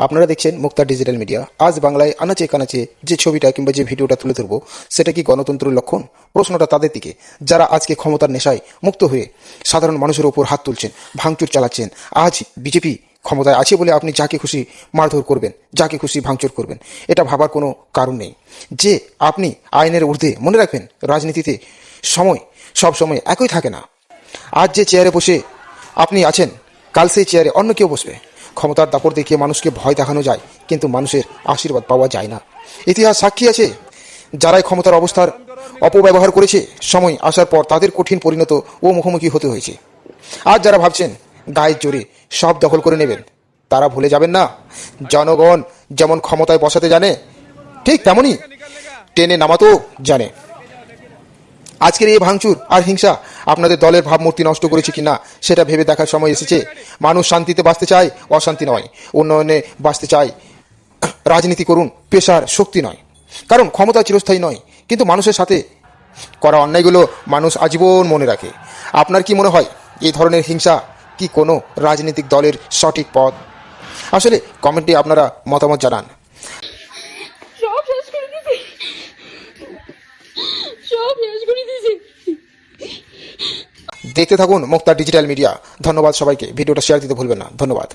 আপনারা দেখছেন মুক্তা digital media. আজ বাংলায় আনাচে কানাচে যে ছবিটা কিংবা যে ভিডিওটা তুলে ধরবো, সেটা কি গণতন্ত্রের লক্ষণ? প্রশ্নটা তাদের দিকে যারা আজকে ক্ষমতার নেশায় মুক্ত হয়ে সাধারণ মানুষের ওপর হাত তুলছেন, ভাঙচুর চালাচ্ছেন। আজ বিজেপি ক্ষমতায় আছে বলে আপনি যাকে খুশি মারধর করবেন, যাকে খুশি ভাঙচুর করবেন, এটা ভাবার কোনো কারণ নেই যে আপনি আইনের ঊর্ধ্বে। মনে রাখবেন, রাজনীতিতে সব সময় একই থাকে না। আজ যে চেয়ারে বসে আপনি আছেন, কাল সেই চেয়ারে অন্য কেউ বসবে। ক্ষমতার দাপট দেখিয়ে মানুষকে ভয় দেখানো যায়, কিন্তু মানুষের আশীর্বাদ পাওয়া যায় না। ইতিহাস সাক্ষী আছে, যারাই ক্ষমতার অবস্থার অপব্যবহার করেছে, সময় আসার পর তাদের কঠিন পরিণত ও মুখোমুখি হতে হয়েছে। আজ যারা ভাবছেন গায়ের জোরে সব দখল করে নেবেন, তারা ভুলে যাবেন না, জনগণ যেমন ক্ষমতায় বসাতে জানে, ঠিক তেমনই টেনে নামাতেও জানে। আজকের এই ভাঙচুর আর হিংসা আপনাদের দলের ভাবমূর্তি নষ্ট করেছে কিনা সেটা ভেবে দেখার সময় এসেছে। মানুষ শান্তিতে বাঁচতে চায়, অশান্তি নয়। উন্নয়নে বাঁচতে চায়, রাজনীতি করুন, পেশার শক্তি নয়। কারণ ক্ষমতা চিরস্থায়ী নয়, কিন্তু মানুষের সাথে করা অন্যায়গুলো মানুষ আজীবন মনে রাখে। আপনার কি মনে হয়, এই ধরনের হিংসা কি কোনো রাজনৈতিক দলের সঠিক পথ? আসলে কমেন্টে আপনারা মতামত জানান। সব শেষ করে দিছি, সব শেষ করে দিছি। দেখতে থাকুন মুক্তা ডিজিটাল মিডিয়া। ধন্যবাদ সবাইকে। ভিডিওটা শেয়ার দিতে ভুলবেন না। ধন্যবাদ।